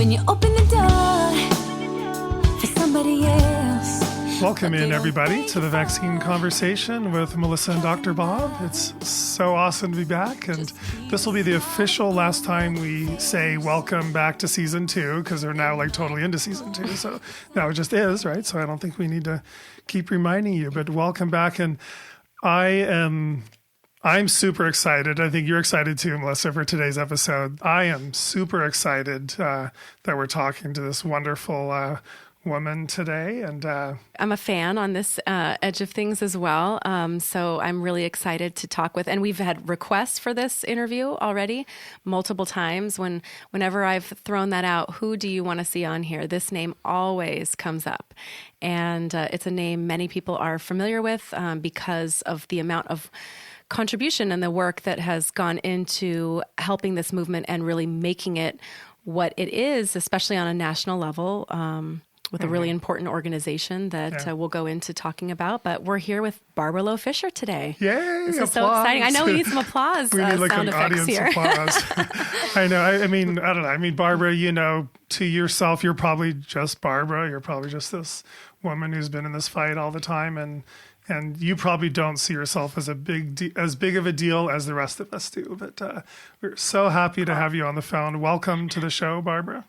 when you open the door for somebody else. Welcome in, everybody, to the Vaccine Conversation with Melissa and Dr. Bob. It's so awesome to be back, and this will be the official last time we say welcome back to Season 2, because we're now totally into Season 2, so now it just is, right? So I don't think we need to keep reminding you, but welcome back, and I'm super excited. I think you're excited too, Melissa, for today's episode. I am super excited that we're talking to this wonderful woman today. And I'm a fan on this edge of things as well. So I'm really excited to talk with, and we've had requests for this interview already multiple times. Whenever I've thrown that out, who do you want to see on here? This name always comes up. And it's a name many people are familiar with because of the amount of contribution and the work that has gone into helping this movement and really making it what it is, especially on a national level, with a really important organization that we'll go into talking about. But we're here with Barbara Loe Fisher today. Yay! This is so exciting. I know we need some applause. We need sound an effects audience here. applause. I know. I don't know. I mean, Barbara, to yourself, you're probably just Barbara. You're probably just this woman who's been in this fight all the time, and you probably don't see yourself as as big of a deal as the rest of us do. But we're so happy to have you on the phone. Welcome to the show, Barbara.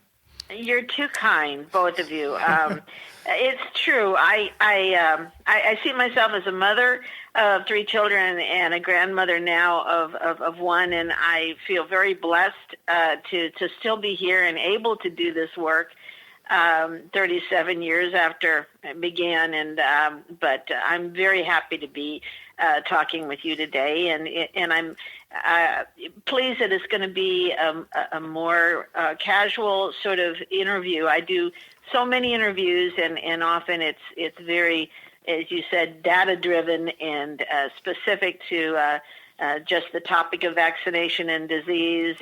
You're too kind, both of you. It's true. I see myself as a mother of 3 children and a grandmother now of one, and I feel very blessed to still be here and able to do this work 37 years after it began. But I'm very happy to be talking with you today, and I'm pleased that it's going to be a more casual sort of interview. I do so many interviews, and often it's very, as you said, data-driven and specific to just the topic of vaccination and disease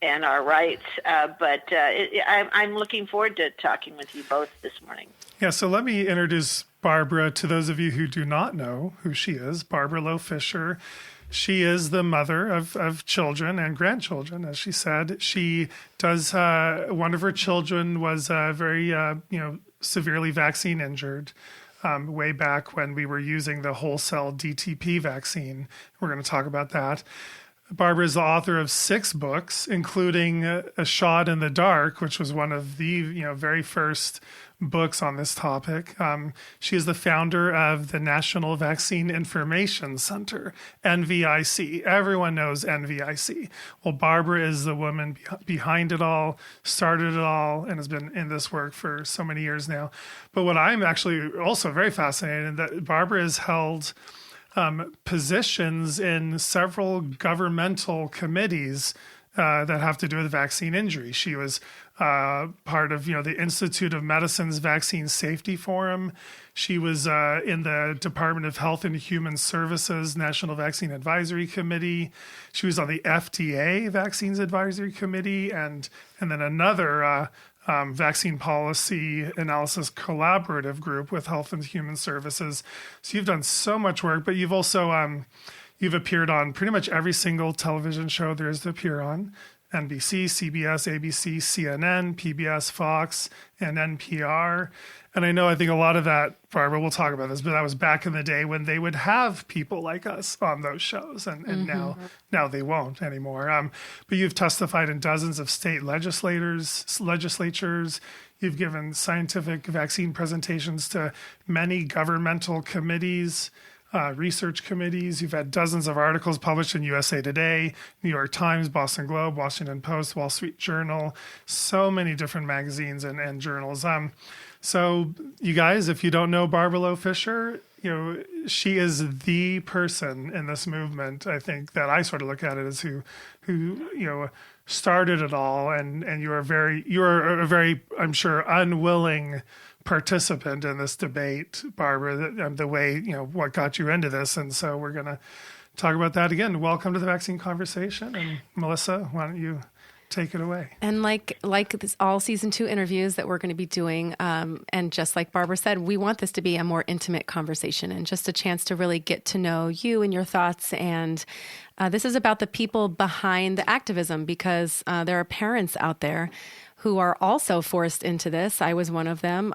and our rights. But I'm looking forward to talking with you both this morning. Yeah, so let me introduce Barbara to those of you who do not know who she is. Barbara Loe Fisher. She is the mother of children and grandchildren, as she said. She does, one of her children was very, severely vaccine injured way back when we were using the wholesale DTP vaccine. We're going to talk about that. Barbara is the author of 6 books, including A Shot in the Dark, which was one of the very first books on this topic. She is the founder of the National Vaccine Information Center, NVIC. Everyone knows NVIC. Well, Barbara is the woman behind it all, started it all, and has been in this work for so many years now. But what I'm actually also very fascinated in, that Barbara has held positions in several governmental committees that have to do with vaccine injury. She was part of, the Institute of Medicine's Vaccine Safety Forum. She was in the Department of Health and Human Services National Vaccine Advisory Committee. She was on the FDA Vaccines Advisory Committee, and then another vaccine policy analysis collaborative group with Health and Human Services. So you've done so much work, but you've also you've appeared on pretty much every single television show there is to appear on: NBC, CBS, ABC, CNN, PBS, Fox, and NPR. And I think a lot of that, Barbara, we'll talk about this, but that was back in the day when they would have people like us on those shows, and now they won't anymore. But you've testified in dozens of state legislatures. You've given scientific vaccine presentations to many governmental committees, research committees. You've had dozens of articles published in USA Today, New York Times, Boston Globe, Washington Post, Wall Street Journal, so many different magazines and journals. So you guys, if you don't know Barbara Loe Fisher, she is the person in this movement. I think that I sort of look at it as who started it all, and you're a very, I'm sure, unwilling participant in this debate, Barbara, the way, what got you into this. And so we're going to talk about that again. Welcome to the Vaccine Conversation. And Melissa, why don't you take it away. And like this, all season 2 interviews that we're going to be doing, and just like Barbara said, we want this to be a more intimate conversation and just a chance to really get to know you and your thoughts. And this is about the people behind the activism, because there are parents out there who are also forced into this. I was one of them,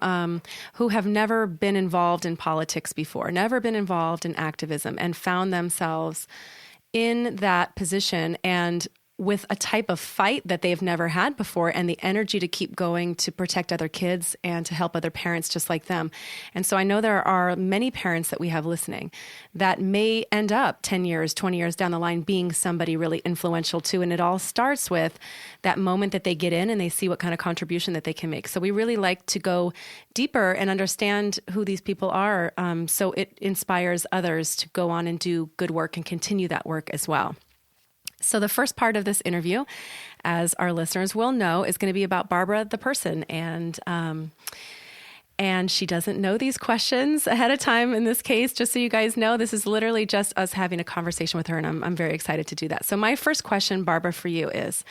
who have never been involved in politics before, never been involved in activism, and found themselves in that position and with a type of fight that they've never had before, and the energy to keep going to protect other kids and to help other parents just like them. And so I know there are many parents that we have listening that may end up 10 years, 20 years down the line being somebody really influential too. And it all starts with that moment that they get in and they see what kind of contribution that they can make. So we really like to go deeper and understand who these people are, so it inspires others to go on and do good work and continue that work as well. So the first part of this interview, as our listeners will know, is going to be about Barbara the person. And she doesn't know these questions ahead of time in this case, just so you guys know. This is literally just us having a conversation with her, and I'm very excited to do that. So my first question, Barbara, for you is,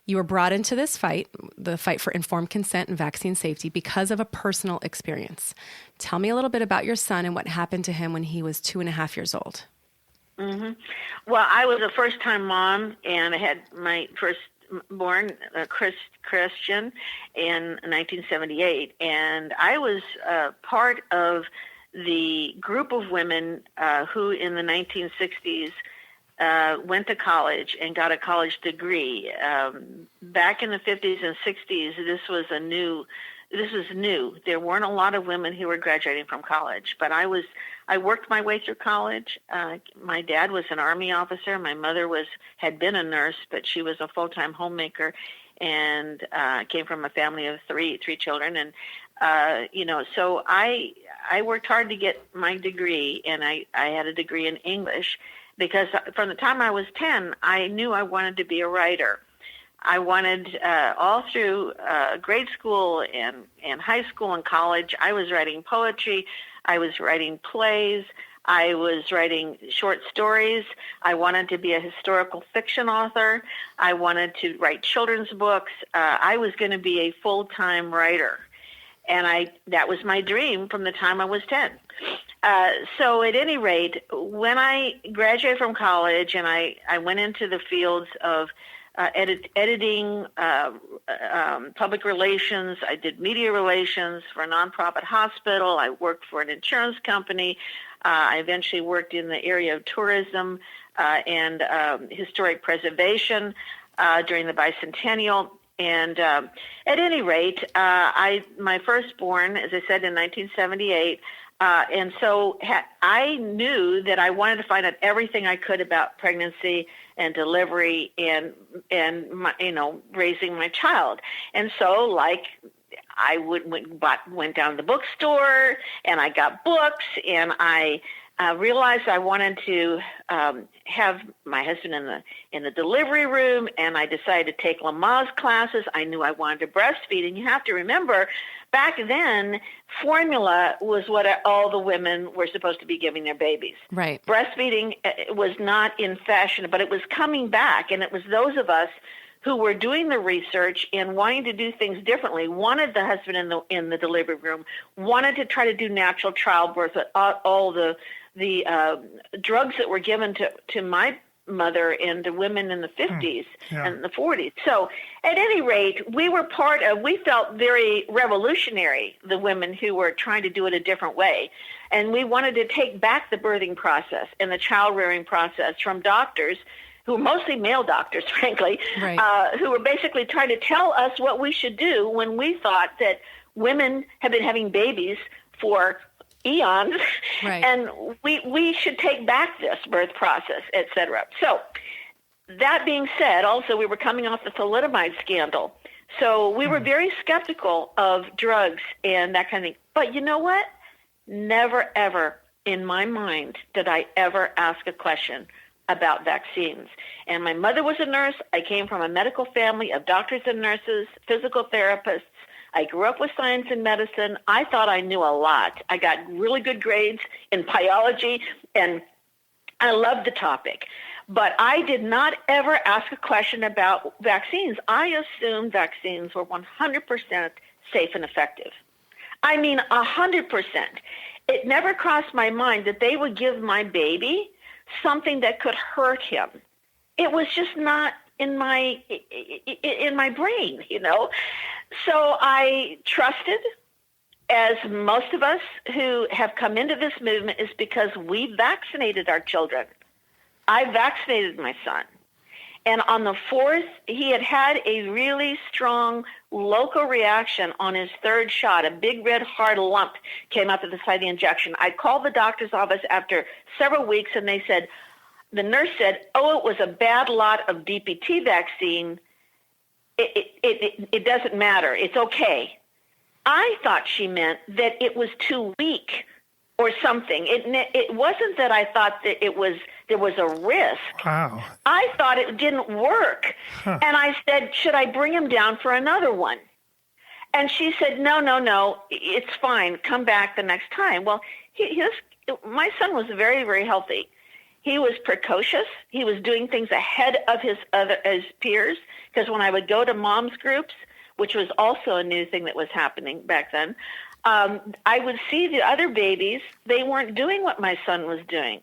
you were brought into this fight, the fight for informed consent and vaccine safety, because of a personal experience. Tell me a little bit about your son and what happened to him when he was 2.5 years old. Mm-hmm. Well, I was a first-time mom, and I had my first-born, Christian, in 1978. And I was part of the group of women who, in the 1960s, went to college and got a college degree. Back in the 50s and 60s, this was new. There weren't a lot of women who were graduating from college, but I worked my way through college. My dad was an Army officer. My mother had been a nurse, but she was a full-time homemaker, and came from a family of three children. And so I worked hard to get my degree, and I had a degree in English, because from the time I was 10, I knew I wanted to be a writer. I wanted, all through grade school and high school and college, I was writing poetry, I was writing plays, I was writing short stories, I wanted to be a historical fiction author, I wanted to write children's books, I was going to be a full-time writer. And that was my dream from the time I was 10. So at any rate, when I graduated from college and I went into the fields of editing, public relations. I did media relations for a nonprofit hospital. I worked for an insurance company. I eventually worked in the area of tourism and historic preservation during the bicentennial. And at any rate, my firstborn, as I said, in 1978. And so I knew that I wanted to find out everything I could about pregnancy and delivery and raising my child. And so, I went down to the bookstore and I got books, and I realized I wanted to have my husband in the delivery room, and I decided to take Lamaze classes. I knew I wanted to breastfeed, and you have to remember, back then, formula was what all the women were supposed to be giving their babies. Right. Breastfeeding was not in fashion, but it was coming back, and it was those of us who were doing the research and wanting to do things differently, wanted the husband in the delivery room, wanted to try to do natural childbirth, all the drugs that were given to my mother and to women in the 50s and the 40s. So at any rate, we felt very revolutionary, the women who were trying to do it a different way. And we wanted to take back the birthing process and the child rearing process from doctors, who were mostly male doctors, frankly, right. Who were basically trying to tell us what we should do when we thought that women have been having babies for eons, right. And we should take back this birth process, et cetera. So that being said, also we were coming off the thalidomide scandal. So we were very skeptical of drugs and that kind of thing. But you know what? Never, ever in my mind did I ever ask a question about vaccines. And my mother was a nurse. I came from a medical family of doctors and nurses, physical therapists. I grew up with science and medicine. I thought I knew a lot. I got really good grades in biology, and I loved the topic. But I did not ever ask a question about vaccines. I assumed vaccines were 100% safe and effective. I mean, 100%. It never crossed my mind that they would give my baby something that could hurt him. It was just not in my brain, you know. So I trusted, as most of us who have come into this movement, is because we vaccinated our children. I vaccinated my son. And on the 4th, he had a really strong local reaction on his 3rd shot. A big red hard lump came up at the site of the injection. I called the doctor's office after several weeks, and the nurse said, oh, it was a bad lot of DPT vaccine. It doesn't matter. It's okay. I thought she meant that it was too weak or something. It wasn't that I thought that there was a risk. Wow. I thought it didn't work. Huh. And I said, should I bring him down for another one? And she said, no, it's fine. Come back the next time. Well, my son was very, very healthy. He was precocious. He was doing things ahead of his peers, because when I would go to mom's groups, which was also a new thing that was happening back then, I would see the other babies. They weren't doing what my son was doing.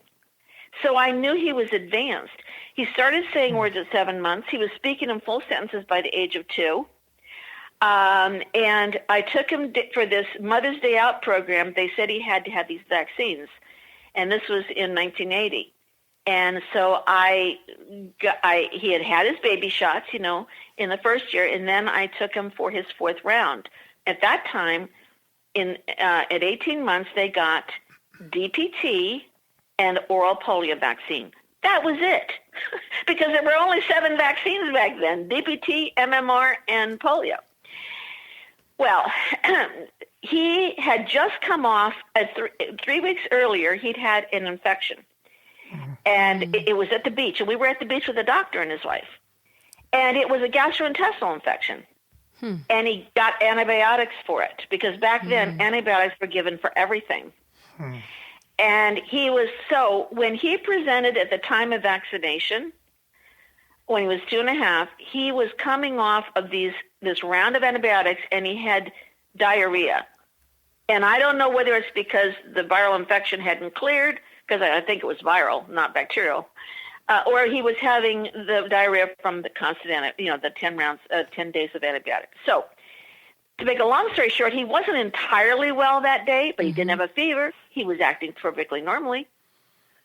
So I knew he was advanced. He started saying words at 7 months. He was speaking in full sentences by the age of 2. And I took him for this Mother's Day Out program. They said he had to have these vaccines. And this was in 1980. And so he had his baby shots, you know, in the first year. And then I took him for his 4th round. At that time, at 18 months, they got DPT and oral polio vaccine. That was it, because there were only 7 vaccines back then: DPT, MMR, and polio. Well, he had just come off, 3 weeks earlier, he'd had an infection. And it was at the beach, and we were at the beach with a doctor and his wife. And it was a gastrointestinal infection. And he got antibiotics for it, because back then antibiotics were given for everything. And when he presented at the time of vaccination, when he was 2.5, he was coming off of this round of antibiotics, and he had diarrhea. And I don't know whether it's because the viral infection hadn't cleared, because I think it was viral, not bacterial, or he was having the diarrhea from the constant, the 10 days of antibiotics. So to make a long story short, he wasn't entirely well that day, but he didn't have a fever. He was acting perfectly normally.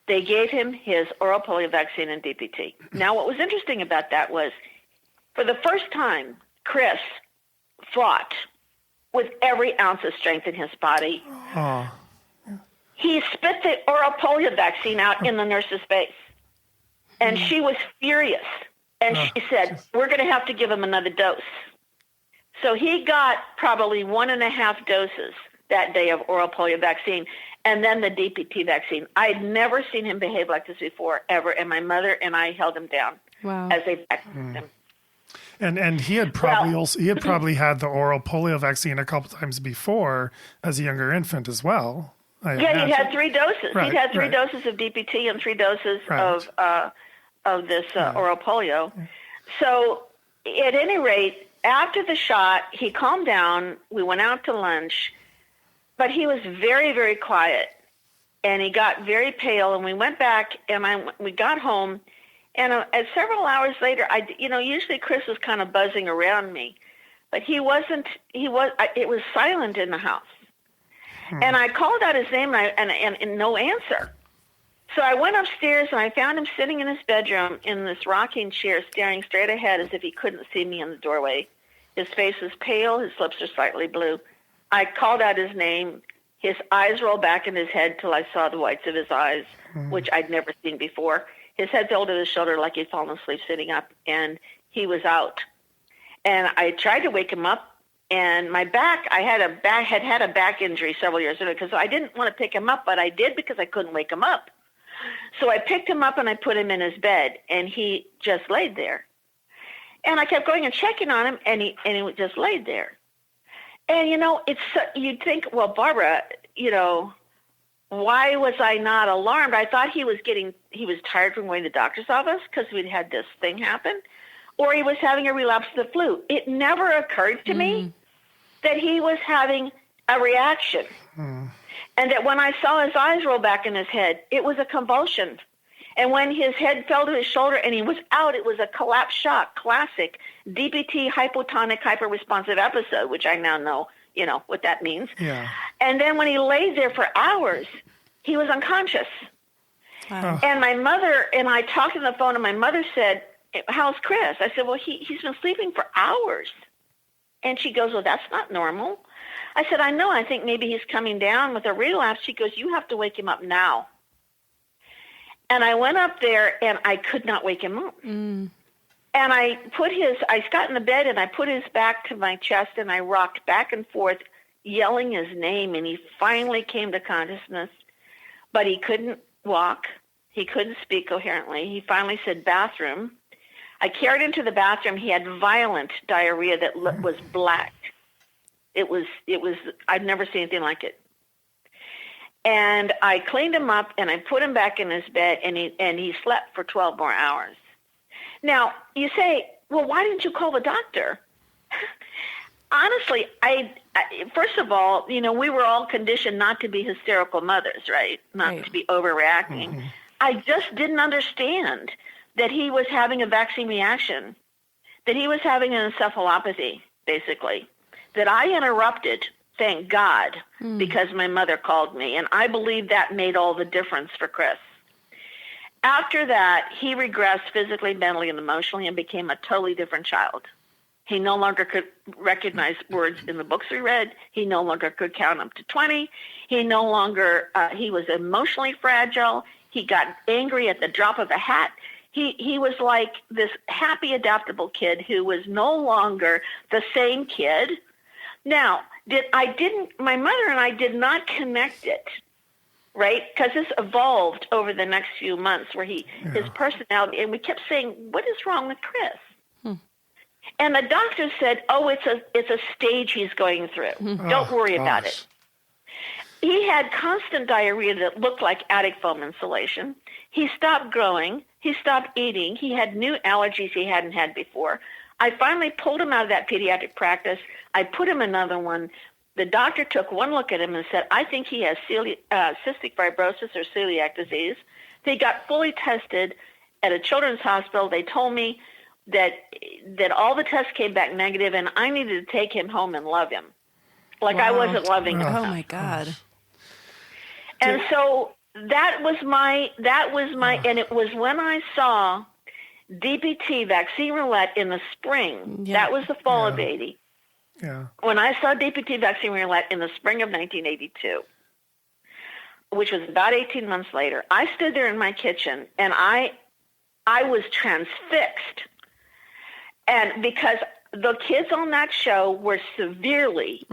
They gave him his oral polio vaccine and DPT. Now, what was interesting about that was, for the first time, Chris fought with every ounce of strength in his body. Oh. He spit the oral polio vaccine out in the nurse's face. And she was furious. And she said, we're going to have to give him another dose. So he got probably 1.5 doses that day of oral polio vaccine, and then the DPT vaccine. I had never seen him behave like this before, ever. And my mother and I held him down as they vaccinated him. And he had probably had the oral polio vaccine a couple times before as a younger infant as well. He had 3 doses. Right, he'd had 3 doses of DPT and 3 doses of this oral polio. So at any rate, after the shot, he calmed down. We went out to lunch, but he was very, very quiet, and he got very pale. And we went back, and we got home, and several hours later, usually Chris was kind of buzzing around me, but he wasn't. It was silent in the house. And I called out his name, and no answer. So I went upstairs, and I found him sitting in his bedroom in this rocking chair, staring straight ahead as if he couldn't see me in the doorway. His face was pale. His lips were slightly blue. I called out his name. His eyes rolled back in his head till I saw the whites of his eyes, which I'd never seen before. His head fell to his shoulder like he'd fallen asleep sitting up, and he was out. And I tried to wake him up. And my back, I had a back injury several years ago, because I didn't want to pick him up, but I did because I couldn't wake him up. So I picked him up and I put him in his bed, and he just laid there. And I kept going and checking on him, and he just laid there. And you'd think, well, Barbara, why was I not alarmed? I thought he was tired from going to the doctor's office because we'd had this thing happen, or he was having a relapse of the flu. It never occurred to me that he was having a reaction. And that when I saw his eyes roll back in his head, it was a convulsion. And when his head fell to his shoulder and he was out, it was a collapse shock, classic DPT hypotonic hyperresponsive episode, which I now know, what that means. Yeah. And then when he lay there for hours, he was unconscious. Wow. And my mother and I talked on the phone, and my mother said, "How's Chris?" I said, "Well, he's been sleeping for hours." And she goes, "Well, that's not normal." I said, "I know. I think maybe he's coming down with a relapse." She goes, "You have to wake him up now." And I went up there, and I could not wake him up. And I got in the bed, and I put his back to my chest, and I rocked back and forth, yelling his name, and he finally came to consciousness. But he couldn't walk. He couldn't speak coherently. He finally said, "Bathroom." I carried him to the bathroom. He had violent diarrhea that was black. It was, I'd never seen anything like it. And I cleaned him up, and I put him back in his bed, and he slept for 12 more hours. Now, you say, "Well, why didn't you call the doctor?" Honestly, first of all, we were all conditioned not to be hysterical mothers, right? Not to be overreacting. I just didn't understand that he was having a vaccine reaction, that he was having an encephalopathy, basically, that I interrupted, thank God, because my mother called me. And I believe that made all the difference for Chris. After that, he regressed physically, mentally, and emotionally and became a totally different child. He no longer could recognize words in the books we read. He no longer could count up to 20. He no longer, he was emotionally fragile. He got angry at the drop of a hat. He was like this happy, adaptable kid who was no longer the same kid. Now, my mother and I did not connect it, right? Because this evolved over the next few months where his personality, and we kept saying, "What is wrong with Chris?" And the doctor said, "Oh, it's a stage he's going through. Don't worry about it." He had constant diarrhea that looked like attic foam insulation. He stopped growing. He stopped eating. He had new allergies he hadn't had before. I finally pulled him out of that pediatric practice. I put him in another one. The doctor took one look at him and said, "I think he has cystic fibrosis or celiac disease." They got fully tested at a children's hospital. They told me that all the tests came back negative, and I needed to take him home and love him like I wasn't loving him. Oh my God. And so that was my, and it was when I saw DPT vaccine roulette in the spring. Yeah. That was the fall of 80. Yeah. When I saw DPT vaccine roulette in the spring of 1982, which was about 18 months later, I stood there in my kitchen, and I was transfixed. And because the kids on that show were severely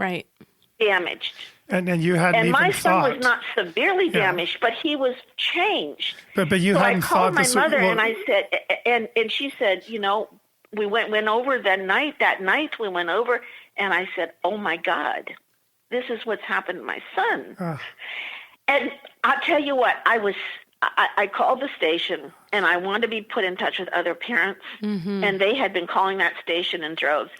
damaged. And you hadn't and even my thought. son was not severely damaged, but he was changed. But you so hadn't I called thought this my mother, well, and I said, and she said, we went over that night we went over, and I said, "Oh my God, this is what's happened to my son." And I'll tell you what, I called the station, and I wanted to be put in touch with other parents, and they had been calling that station in droves.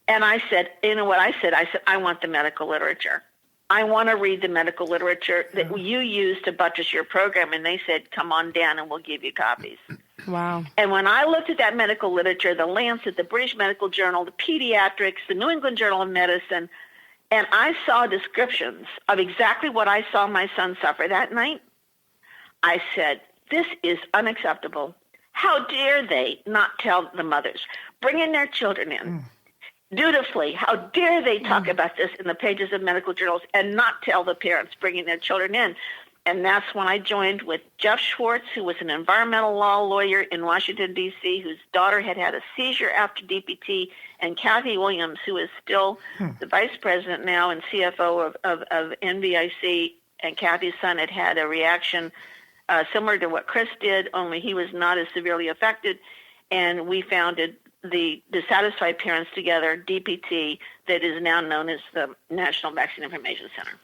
And I said, you know what I said? I said, "I want the medical literature. I want to read the medical literature that you use to buttress your program." And they said, "Come on down and we'll give you copies." Wow. And when I looked at that medical literature, the Lancet, the British Medical Journal, the Pediatrics, the New England Journal of Medicine, and I saw descriptions of exactly what I saw my son suffer that night, I said, "This is unacceptable. How dare they not tell the mothers, bringing their children in dutifully? How dare they talk about this in the pages of medical journals and not tell the parents bringing their children in?" And that's when I joined with Jeff Schwartz, who was an environmental law lawyer in Washington, D.C., whose daughter had had a seizure after DPT, and Kathy Williams, who is still the vice president now and CFO of NVIC, and Kathy's son had had a reaction similar to what Chris did, only he was not as severely affected. And we founded the Dissatisfied Parents Together, DPT, that is now known as the National Vaccine Information Center.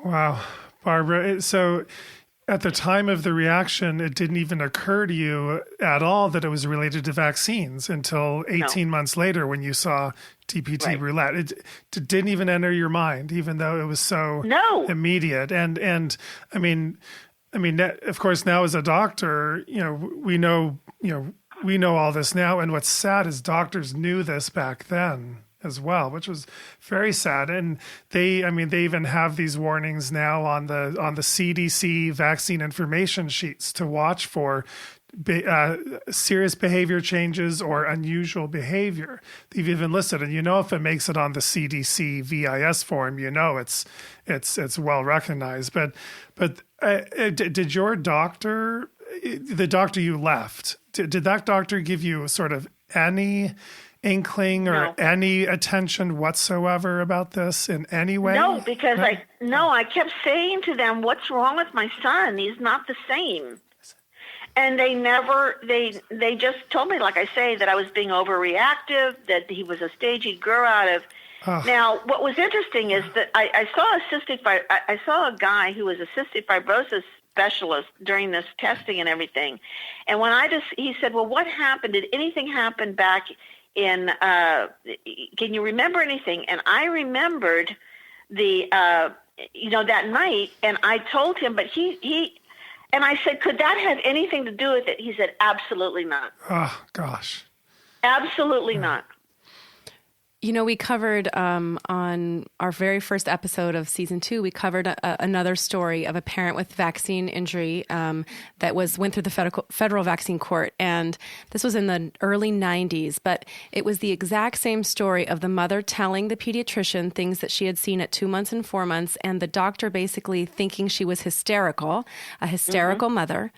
Wow. Barbara. So at the time of the reaction, it didn't even occur to you at all that it was related to vaccines until 18 months later when you saw DPT roulette. It didn't even enter your mind, even though it was so immediate. And I mean, of course, now as a doctor, we know all this now. And what's sad is doctors knew this back then as well, which was very sad. And they even have these warnings now on the CDC vaccine information sheets to watch for serious behavior changes or unusual behavior. They've even listed, and if it makes it on the CDC VIS form, it's well recognized. But did your doctor, the doctor you left, did that doctor give you sort of any inkling or any attention whatsoever about this in any way? No, because I kept saying to them, "What's wrong with my son? He's not the same." And they just told me, like I say, that I was being overreactive, that he was a stage he'd grow out of. Now, what was interesting is that I saw a guy who was a cystic fibrosis specialist during this testing and everything. And when he said, "Well, what happened? Did anything happen back in, can you remember anything?" And I remembered that night, and I told him, but and I said, "Could that have anything to do with it?" He said, "Absolutely not." Oh, gosh. Absolutely not. We covered on our very first episode of season 2, we covered another story of a parent with vaccine injury that went through the federal vaccine court. And this was in the early 90s, but it was the exact same story of the mother telling the pediatrician things that she had seen at 2 months and 4 months, and the doctor basically thinking she was hysterical, a hysterical mother,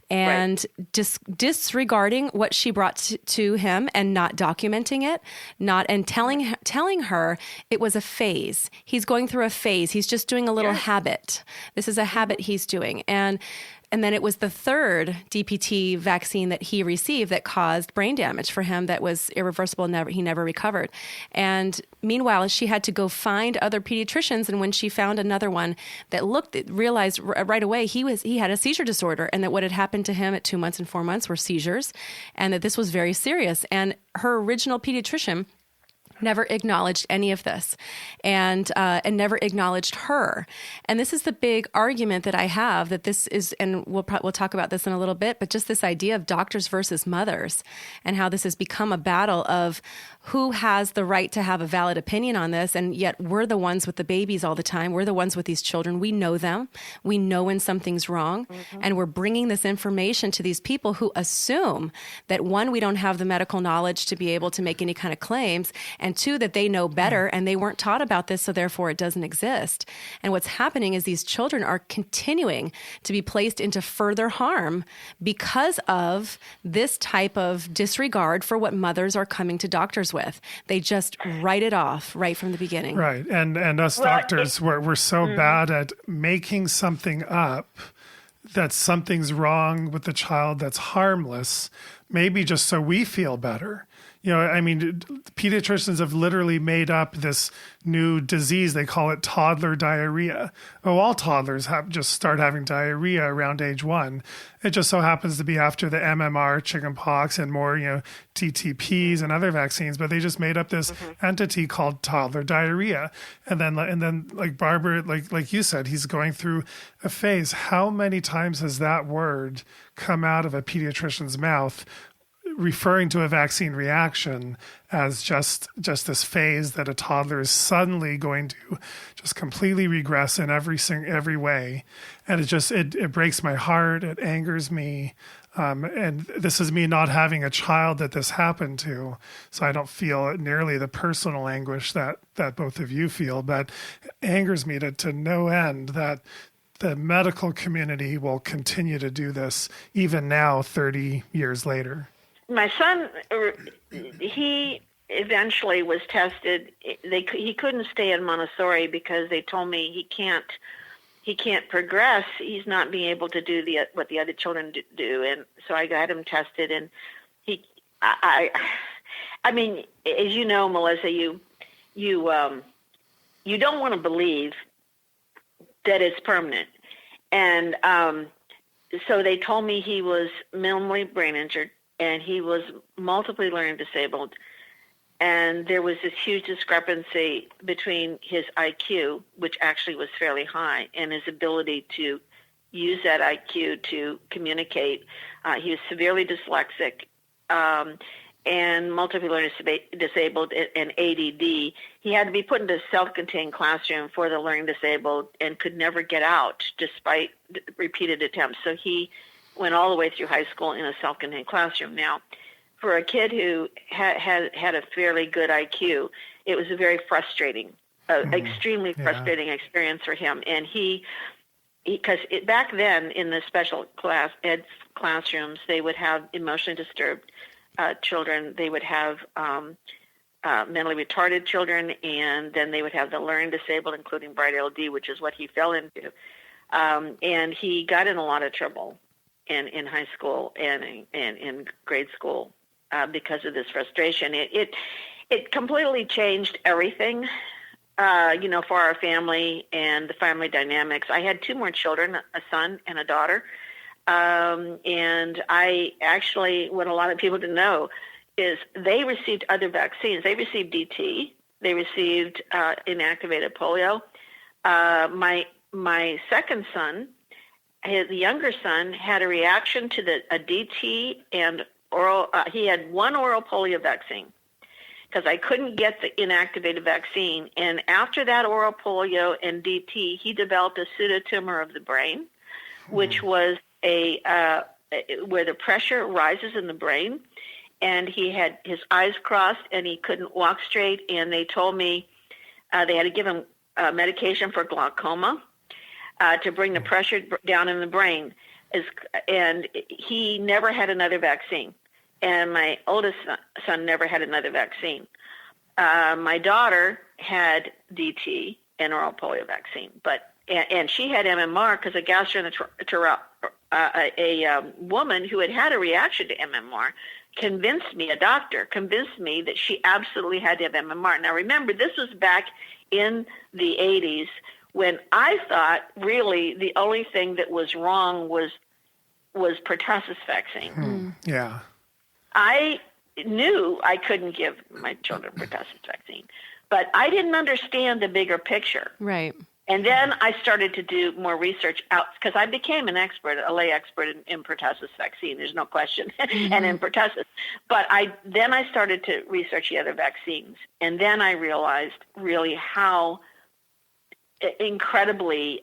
and disregarding what she brought to him and not documenting it, and telling her it was a phase. He's going through a phase. He's just doing a little habit. This is a habit he's doing. And then it was the third DPT vaccine that he received that caused brain damage for him that was irreversible. He never recovered. And meanwhile, she had to go find other pediatricians. And when she found another one that realized right away he had a seizure disorder, and that what had happened to him at 2 months and 4 months were seizures, and that this was very serious. And her original pediatrician never acknowledged any of this, and never acknowledged her. And this is the big argument that I have, that this is, and we'll talk about this in a little bit, but just this idea of doctors versus mothers, and how this has become a battle of who has the right to have a valid opinion on this. And yet we're the ones with the babies all the time. We're the ones with these children. We know them. We know when something's wrong. And we're bringing this information to these people who assume that, one, we don't have the medical knowledge to be able to make any kind of claims, and two, that they know better and they weren't taught about this, so therefore it doesn't exist. And what's happening is these children are continuing to be placed into further harm because of this type of disregard for what mothers are coming to doctors with. They just write it off right from the beginning. Right. And us doctors, we're so bad at making something up that something's wrong with the child that's harmless, maybe just so we feel better. Pediatricians have literally made up this new disease. They call it toddler diarrhea. All toddlers just start having diarrhea around age 1. It just so happens to be after the MMR, chickenpox, and more, TTPs and other vaccines. But they just made up this entity called toddler diarrhea. And then, like Barbara, like you said, he's going through a phase. How many times has that word come out of a pediatrician's mouth, referring to a vaccine reaction as just this phase that a toddler is suddenly going to just completely regress in every way? And it breaks my heart. It angers me. And this is me not having a child that this happened to, so I don't feel nearly the personal anguish that both of you feel, but it angers me to no end that the medical community will continue to do this even now, 30 years later. My son, he eventually was tested. He couldn't stay in Montessori because they told me he can't progress. He's not being able to do what the other children do, and so I got him tested. And I mean, as you know, Melissa, you don't want to believe that it's permanent. And so they told me he was minimally brain injured and he was multiply learning disabled. And there was this huge discrepancy between his IQ, which actually was fairly high, and his ability to use that IQ to communicate. He was severely dyslexic and multiply learning disabled and ADD. He had to be put into a self-contained classroom for the learning disabled and could never get out despite repeated attempts. So he went all the way through high school in a self-contained classroom. Now, for a kid who had a fairly good IQ, it was a very frustrating, extremely frustrating experience for him. And because back then in the special ed classrooms, they would have emotionally disturbed children, they would have mentally retarded children, and then they would have the learning disabled, including bright LD, which is what he fell into. And he got in a lot of trouble in high school and in grade school because of this frustration. It completely changed everything, for our family and the family dynamics. I had two more children, a son and a daughter. And I actually, what a lot of people didn't know is they received other vaccines. They received DT. They received inactivated polio. My second son, the younger son, had a reaction to a DT and oral. He had one oral polio vaccine because I couldn't get the inactivated vaccine. And after that oral polio and DT, he developed a pseudotumor of the brain, which was where the pressure rises in the brain, and he had his eyes crossed and he couldn't walk straight. And they told me they had to give him medication for glaucoma to bring the pressure down in the brain. And he never had another vaccine. And my oldest son never had another vaccine. My daughter had DT and oral polio vaccine, and she had MMR because a woman who had a reaction to MMR a doctor convinced me that she absolutely had to have MMR. Now remember, this was back in the 80s when I thought really the only thing that was wrong was pertussis vaccine. Yeah. I knew I couldn't give my children pertussis vaccine, but I didn't understand the bigger picture. Right. And then I started to do more research out because I became an expert, a lay expert in pertussis vaccine. There's no question, and in pertussis. But then I started to research the other vaccines, and then I realized really how incredibly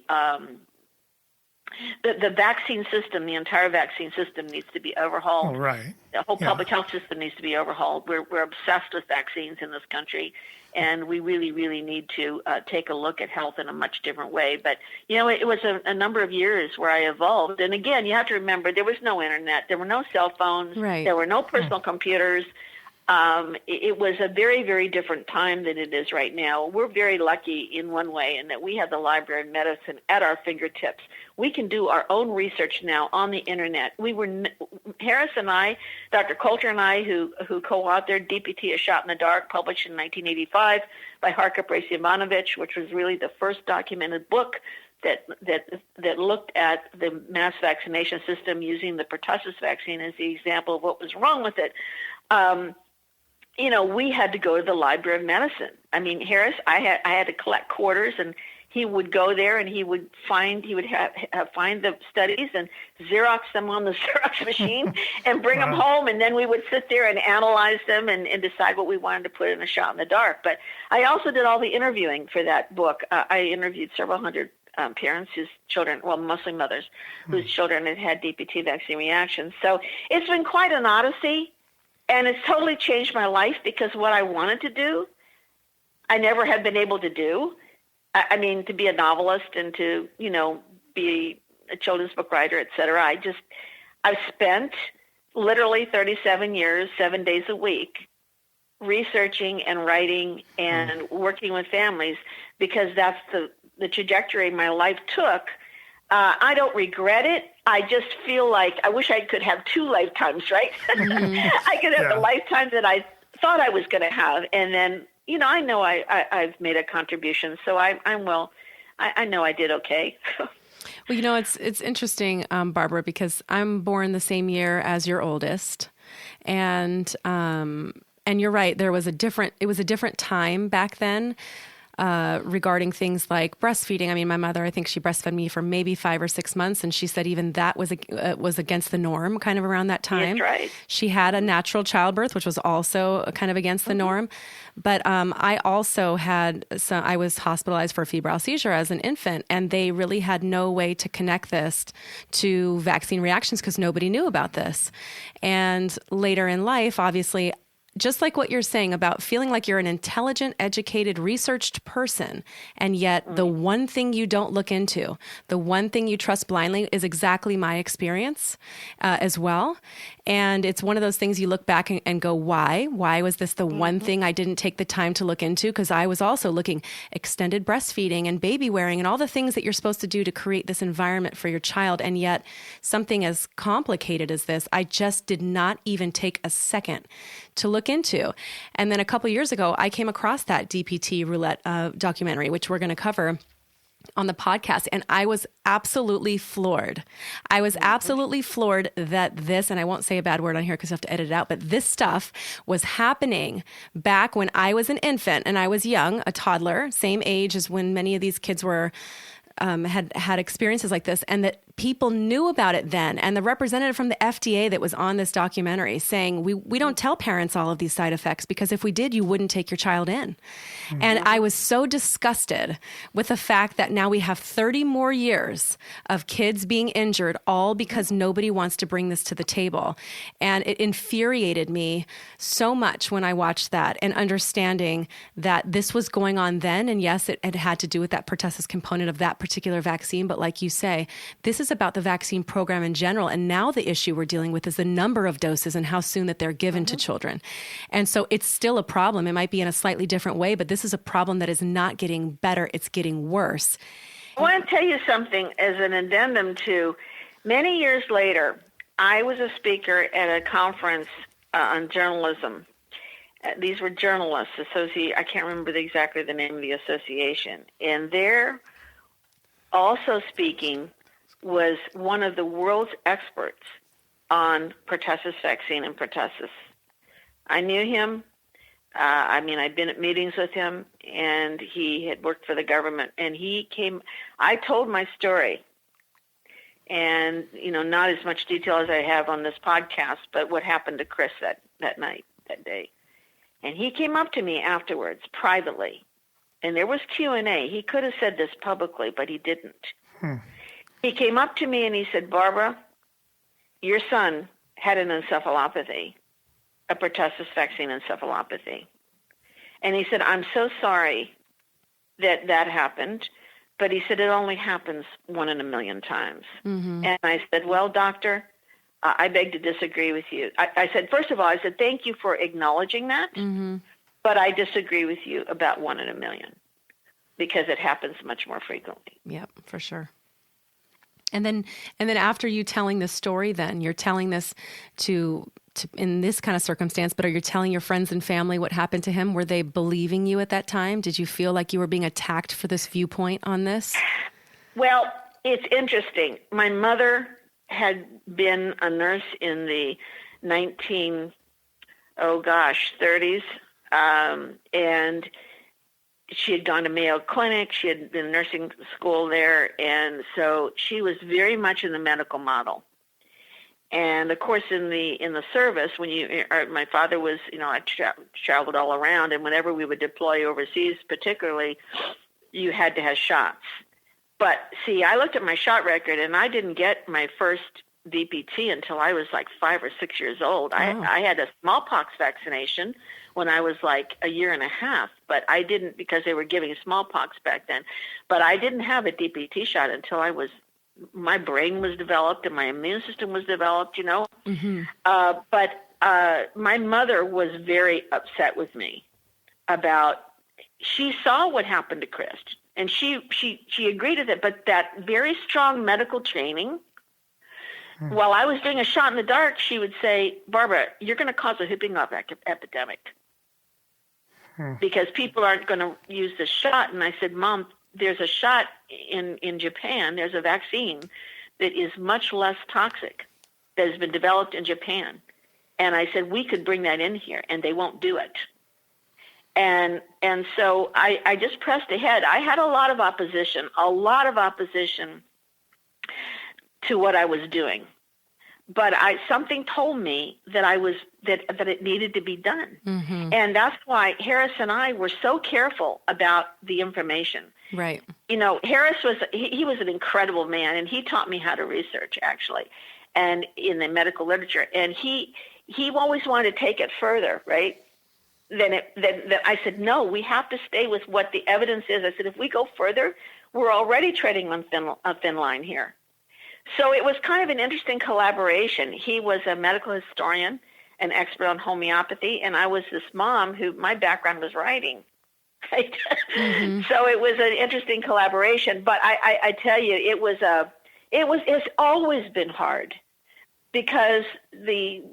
the vaccine system, the entire vaccine system, needs to be overhauled. Oh, right. The whole public health system needs to be overhauled. We're obsessed with vaccines in this country, and we really, really need to take a look at health in a much different way. But, it was a number of years where I evolved. And again, you have to remember, there was no internet. There were no cell phones. Right. There were no personal computers. It was a very, very different time than it is right now. We're very lucky in one way in that we have the Library of Medicine at our fingertips. We can do our own research now on the internet. Harris and I, Dr. Coulter and I, who co-authored DPT, A Shot in the Dark, published in 1985 by Harka Prasiavanovich, which was really the first documented book that looked at the mass vaccination system using the pertussis vaccine as the example of what was wrong with it. We had to go to the Library of Medicine. I mean, Harris, I had to collect quarters, and he would go there and he would find the studies and Xerox them on the Xerox machine and bring them home, and then we would sit there and analyze them and decide what we wanted to put in A Shot in the Dark. But I also did all the interviewing for that book. I interviewed several hundred parents whose children, well, mostly mothers, whose children had DPT vaccine reactions. So it's been quite an odyssey. And it's totally changed my life because what I wanted to do, I never had been able to do. I mean, to be a novelist and to, be a children's book writer, et cetera. I've spent literally 37 years, 7 days a week, researching and writing and working with families because that's the trajectory my life took. I don't regret it. I just feel like I wish I could have two lifetimes, right? I could have the lifetime that I thought I was going to have. And then, I know I've made a contribution. So I know I did okay. Well, it's interesting, Barbara, because I'm born the same year as your oldest, and you're right. It was a different time back then. Regarding things like breastfeeding. I mean, my mother, I think she breastfed me for maybe 5 or 6 months, and she said even that was against the norm kind of around that time. That's right. She had a natural childbirth, which was also kind of against the norm. But I also I was hospitalized for a febrile seizure as an infant, and they really had no way to connect this to vaccine reactions because nobody knew about this. And later in life, obviously, just like what you're saying about feeling like you're an intelligent, educated, researched person, and yet the one thing you don't look into, the one thing you trust blindly is exactly my experience as well. And it's one of those things you look back and go, why? Why was this the one thing I didn't take the time to look into? Because I was also looking extended breastfeeding and baby wearing and all the things that you're supposed to do to create this environment for your child. And yet something as complicated as this, I just did not even take a second to look into. And then a couple years ago, I came across that DPT roulette documentary, which we're going to cover on the podcast. And I was absolutely floored. I was absolutely floored that this, and I won't say a bad word on here because I have to edit it out, but this stuff was happening back when I was an infant and I was young, a toddler, same age as when many of these kids were had experiences like this, and that people knew about it then. And the representative from the FDA that was on this documentary saying, we don't tell parents all of these side effects because if we did, you wouldn't take your child in. Mm-hmm. And I was so disgusted with the fact that now we have 30 more years of kids being injured, all because nobody wants to bring this to the table. And it infuriated me so much when I watched that, and understanding that this was going on then. And yes, it had to do with that pertussis component of that particular vaccine. But like you say, this is about the vaccine program in general. And now the issue we're dealing with is the number of doses and how soon that they're given to children. And so it's still a problem. It might be in a slightly different way, but this is a problem that is not getting better. It's getting worse. I want to tell you something as an addendum to many years later. I was a speaker at a conference on journalism. These were journalists I can't remember exactly the name of the association. And there also speaking was one of the world's experts on pertussis vaccine and pertussis. I knew him. I'd been at meetings with him, and he had worked for the government. And I told my story, and, not as much detail as I have on this podcast, but what happened to Chris that night, that day. And he came up to me afterwards, privately, and there was Q&A. He could have said this publicly, but he didn't. He came up to me and he said, "Barbara, your son had an encephalopathy, a pertussis vaccine encephalopathy." And he said, "I'm so sorry that happened," but he said, "It only happens 1 in a million times." Mm-hmm. And I said, "Well, doctor, I beg to disagree with you." I said, first of all, thank you for acknowledging that, but I disagree with you about 1 in a million because it happens much more frequently. Yep, for sure. And then after you telling this story, then you're telling this to in this kind of circumstance, but are you telling your friends and family what happened to him? Were they believing you at that time? Did you feel like you were being attacked for this viewpoint on this? Well, it's interesting. My mother had been a nurse in the 30s, and she had gone to Mayo Clinic. She had been nursing school there, and so she was very much in the medical model. And of course, in the service, my father was, I traveled all around, and whenever we would deploy overseas, particularly, you had to have shots. But see, I looked at my shot record, and I didn't get my first DPT until I was like 5 or 6 years old. Oh. I had a smallpox vaccination when I was like a year and a half, but I didn't, because they were giving smallpox back then. But I didn't have a DPT shot until my brain was developed and my immune system was developed, Mm-hmm. But my mother was very upset with me she saw what happened to Chris, and she agreed with it, but that very strong medical training, while I was doing a shot in the dark, she would say, "Barbara, you're going to cause a whooping cough epidemic because people aren't going to use the shot." And I said, "Mom, there's a shot in Japan, there's a vaccine that is much less toxic that has been developed in Japan. And I said, we could bring that in here, and they won't do it. And so I just pressed ahead. I had a lot of opposition to what I was doing. But something told me that that it needed to be done. Mm-hmm. And that's why Harris and I were so careful about the information. Right. You know, Harris he was an incredible man, and he taught me how to research, actually, and in the medical literature. And he always wanted to take it further, right? Then I said, no, we have to stay with what the evidence is. I said, if we go further, we're already treading on a thin line here. So it was kind of an interesting collaboration. He was a medical historian, an expert on homeopathy, and I was this mom who my background was writing. Right? Mm-hmm. So it was an interesting collaboration. But I tell you, it's always been hard because the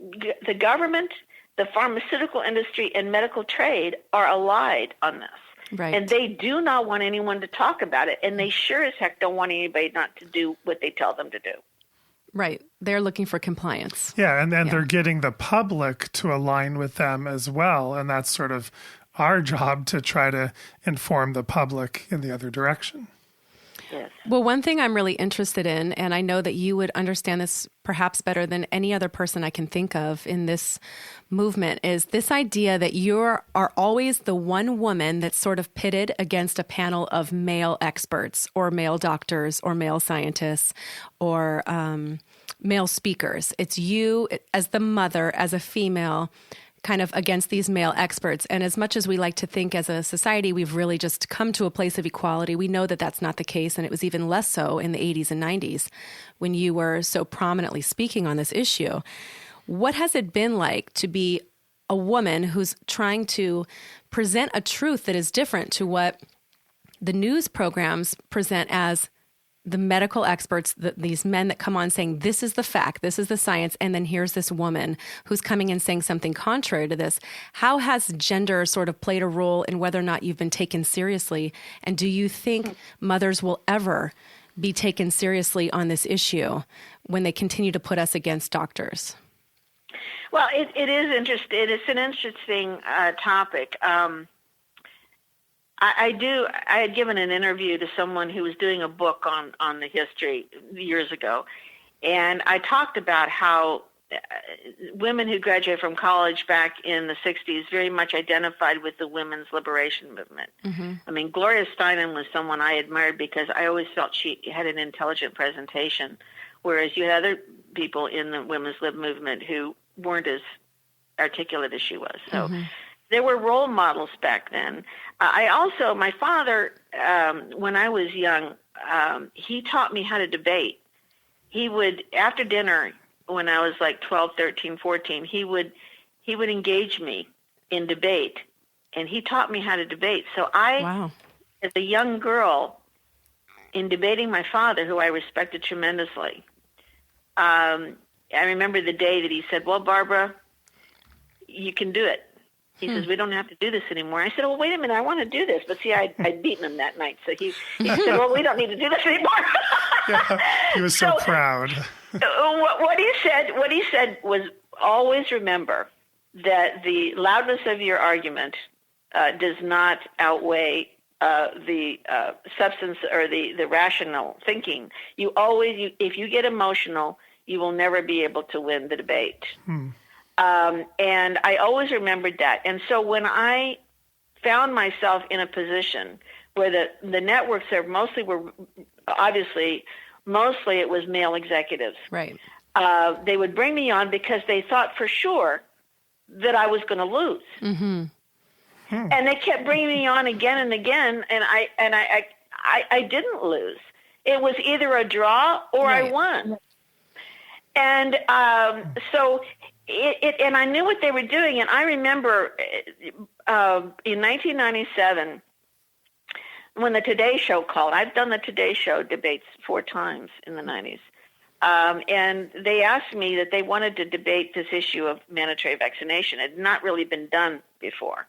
government, the pharmaceutical industry, and medical trade are allied on this. Right. And they do not want anyone to talk about it. And they sure as heck don't want anybody not to do what they tell them to do. Right. They're looking for compliance. Yeah. And then they're getting the public to align with them as well. And that's sort of our job to try to inform the public in the other direction. Yes. Well, one thing I'm really interested in, and I know that you would understand this perhaps better than any other person I can think of in this movement, is this idea that you are always the one woman that's sort of pitted against a panel of male experts or male doctors or male scientists or male speakers. It's you as the mother, as a female, kind of against these male experts. And as much as we like to think as a society, we've really just come to a place of equality. We know that that's not the case. And it was even less so in the 80s and 90s when you were so prominently speaking on this issue. What has it been like to be a woman who's trying to present a truth that is different to what the news programs present as the medical experts, these men that come on saying, this is the fact, this is the science, and then here's this woman who's coming and saying something contrary to this. How has gender sort of played a role in whether or not you've been taken seriously? And do you think mothers will ever be taken seriously on this issue when they continue to put us against doctors? Well, it is interesting. It's an interesting topic. I had given an interview to someone who was doing a book on the history years ago, and I talked about how women who graduated from college back in the 60s very much identified with the women's liberation movement. Mm-hmm. I mean, Gloria Steinem was someone I admired because I always felt she had an intelligent presentation, whereas you had other people in the women's lib movement who weren't as articulate as she was. So. Mm-hmm. There were role models back then. My father, when I was young, he taught me how to debate. He would, after dinner, when I was like 12, 13, 14, he would engage me in debate, and he taught me how to debate. So as a young girl, in debating my father, who I respected tremendously, I remember the day that he said, well, Barbara, you can do it. He says, we don't have to do this anymore. I said, well, wait a minute, I want to do this. But see, I'd beaten him that night. So he said, well, we don't need to do this anymore. Yeah, he was so proud. What he said was, always remember that the loudness of your argument does not outweigh the substance or the rational thinking. If you get emotional, you will never be able to win the debate. And I always remembered that. And so when I found myself in a position where the networks mostly it was male executives. Right. They would bring me on because they thought for sure that I was going to lose. Mm-hmm. And they kept bringing me on again and again, and I didn't lose. It was either a draw or I won. And so and I knew what they were doing. And I remember in 1997, when the Today Show called, I've done the Today Show debates 4 times in the 90s. And they asked me that they wanted to debate this issue of mandatory vaccination. It had not really been done before.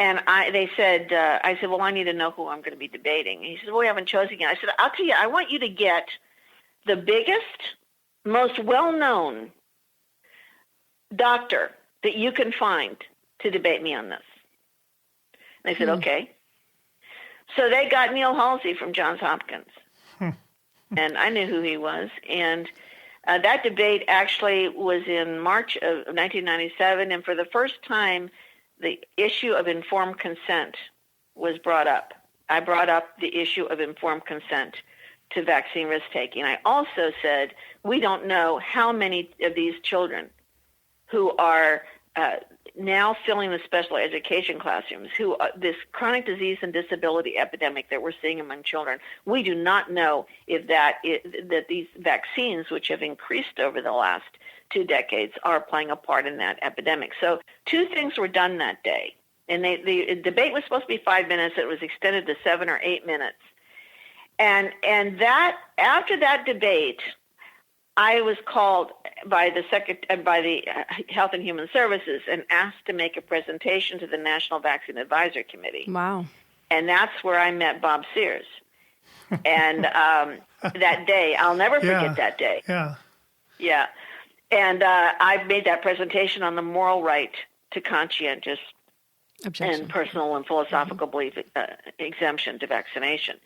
And they said, I said, well, I need to know who I'm going to be debating. And he said, well, we haven't chosen yet. I said, I'll tell you, I want you to get the biggest, most well-known doctor that you can find to debate me on this. And I said, okay. So they got Neil Halsey from Johns Hopkins. And I knew who he was. And that debate actually was in March of 1997. And for the first time, the issue of informed consent was brought up. I brought up the issue of informed consent to vaccine risk-taking. I also said, we don't know how many of these children who are now filling the special education classrooms, who this chronic disease and disability epidemic that we're seeing among children, we do not know if that these vaccines, which have increased over the last 2 decades, are playing a part in that epidemic. So 2 things were done that day. And the debate was supposed to be 5 minutes. It was extended to 7 or 8 minutes. And that after that debate, I was called by the Health and Human Services and asked to make a presentation to the National Vaccine Advisory Committee. Wow. And that's where I met Bob Sears. And that day, I'll never forget that day. Yeah. Yeah. And I made that presentation on the moral right to conscientious Objection. and personal and philosophical belief exemption to vaccination.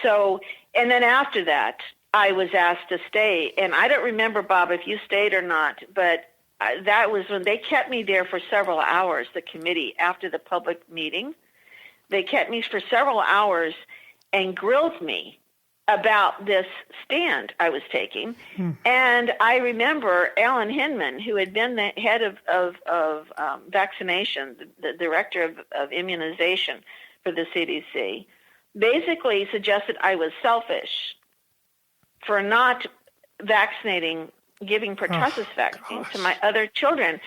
So, and then after that, I was asked to stay. And I don't remember, Bob, if you stayed or not, but that was when they kept me there for several hours, the committee, after the public meeting. They kept me for several hours and grilled me about this stand I was taking. And I remember Alan Hinman, who had been the head of vaccination, the director of immunization for the CDC, basically suggested I was selfish for not vaccinating, giving pertussis vaccine to my other children.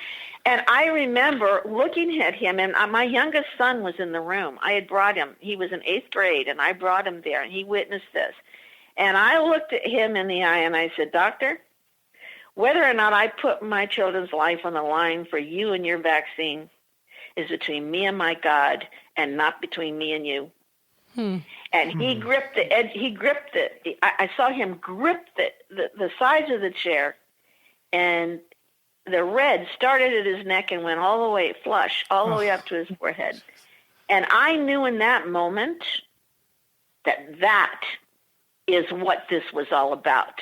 And I remember looking at him, and my youngest son was in the room. I had brought him. He was in 8th grade, and I brought him there, and he witnessed this. And I looked at him in the eye, and I said, Doctor, whether or not I put my children's life on the line for you and your vaccine is between me and my God and not between me and you. And he gripped the edge. He gripped it. I saw him grip the sides of the chair, and the red started at his neck and went all the way flush, all the way up to his forehead. And I knew in that moment that is what this was all about.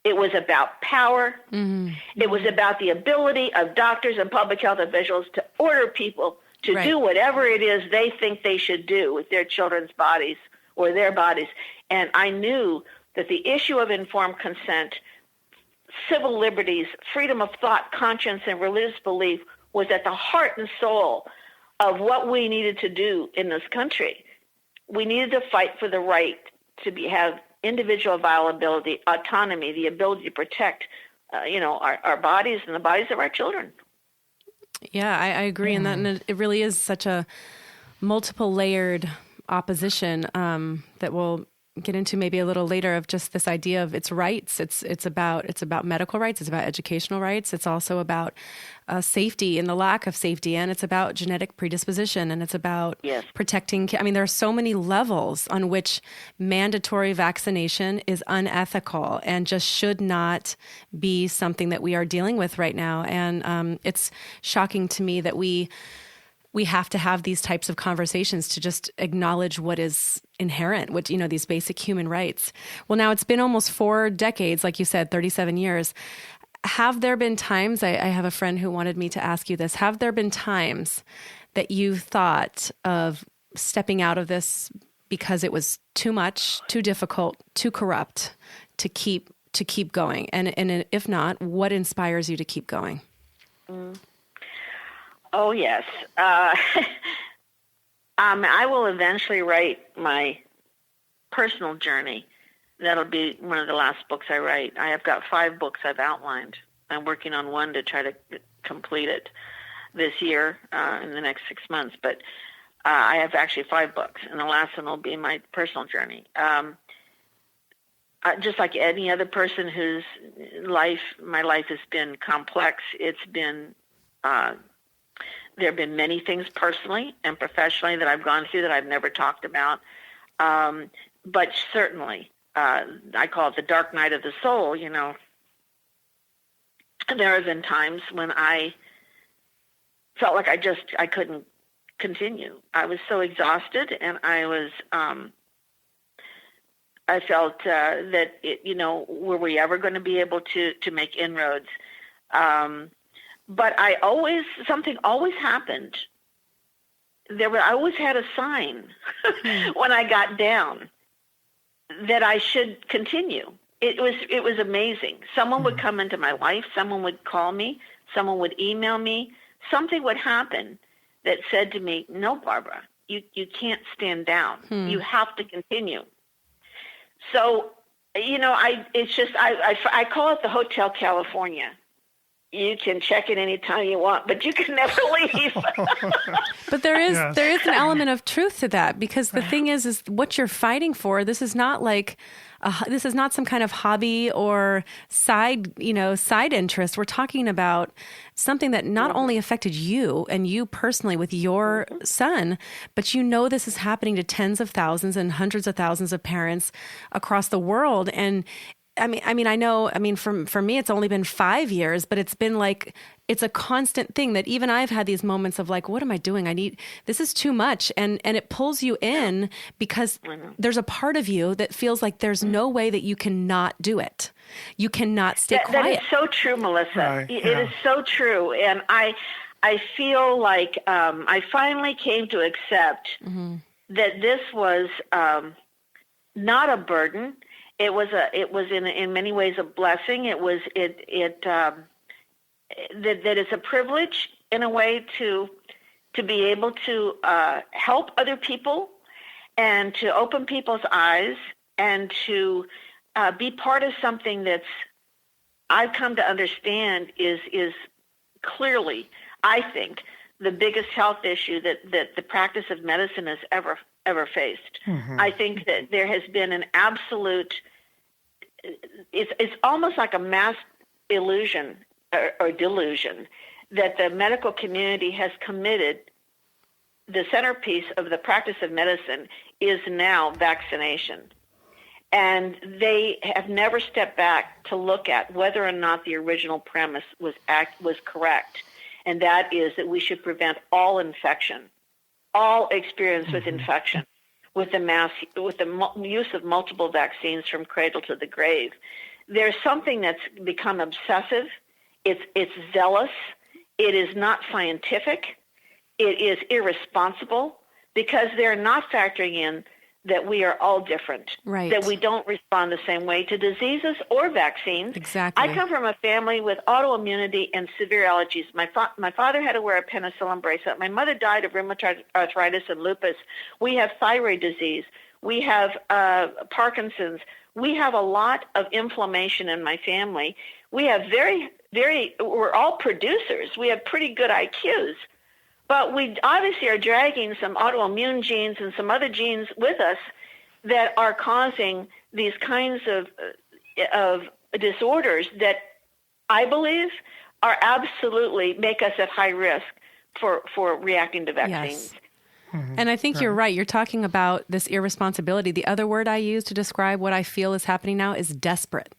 It was about power. It was about the ability of doctors and public health officials to order people to do whatever it is they think they should do with their children's bodies or their bodies. And I knew that the issue of informed consent, civil liberties, freedom of thought, conscience, and religious belief was at the heart and soul of what we needed to do in this country. We needed to fight for the right to have individual viability, autonomy, the ability to protect, our bodies and the bodies of our children. Yeah, I agree in that. And it really is such a multiple layered opposition that we'll get into maybe a little later, of just this idea of its rights. It's about medical rights. It's about educational rights. It's also about safety and the lack of safety. And it's about genetic predisposition. And it's about protecting. I mean, there are so many levels on which mandatory vaccination is unethical and just should not be something that we are dealing with right now. And it's shocking to me that we have to have these types of conversations to just acknowledge what is inherent, these basic human rights. Well, now it's been almost 4 decades, like you said, 37 years. Have there been times, I have a friend who wanted me to ask you this, have there been times that you thought of stepping out of this because it was too much, too difficult, too corrupt to keep going? And if not, what inspires you to keep going? Oh, yes. I will eventually write my personal journey. That'll be one of the last books I write. I have got 5 books I've outlined. I'm working on one to try to complete it this year, in the next 6 months. But I have actually 5 books, and the last one will be my personal journey. Just like any other person whose my life has been complex. It's been There have been many things personally and professionally that I've gone through that I've never talked about. But certainly, I call it the dark night of the soul, you know. There have been times when I felt like I couldn't continue. I was so exhausted, and I felt that, were we ever going to be able to make inroads? But something always happened. I always had a sign when I got down that I should continue. It was amazing. Someone would come into my life, someone would call me, someone would email me, something would happen that said to me, "No, Barbara, you can't stand down. You have to continue." So, I call it the Hotel California. You can check it anytime you want, but you can never leave. But there is an element of truth to that, because the thing is what you're fighting for. This is not like this is not some kind of hobby or side interest. We're talking about something that not only affected you and you personally with your son, but this is happening to tens of thousands and hundreds of thousands of parents across the world. And I know, for me, it's only been 5 years, but it's been like, it's a constant thing that even I've had these moments of like, what am I doing? This is too much. And it pulls you in because there's a part of you that feels like there's no way that you cannot do it. You cannot stay quiet. That is so true, Melissa. Right, It is so true. And I feel like I finally came to accept that this was not a burden. It was in many ways a blessing. That it's a privilege in a way to be able to help other people and to open people's eyes and to be part of something that's I've come to understand is clearly, I think, the biggest health issue that the practice of medicine has ever faced. I think that there has been an absolute, it's almost like a mass illusion or delusion that the medical community has committed. The centerpiece of the practice of medicine is now vaccination. And they have never stepped back to look at whether or not the original premise was correct. And that is that we should prevent all infection, all experience with infection, with the use of multiple vaccines from cradle to the grave. There's something that's become obsessive. It's zealous. It is not scientific. It is irresponsible because they're not factoring in that we are all different, right, that we don't respond the same way to diseases or vaccines. Exactly. I come from a family with autoimmunity and severe allergies. My father had to wear a penicillin bracelet. My mother died of rheumatoid arthritis and lupus. We have thyroid disease. We have Parkinson's. We have a lot of inflammation in my family. We have we're all producers. We have pretty good IQs. But we obviously are dragging some autoimmune genes and some other genes with us that are causing these kinds of disorders that I believe are absolutely make us at high risk for reacting to vaccines. Yes. And I think you're right. You're talking about this irresponsibility. The other word I use to describe what I feel is happening now is desperate.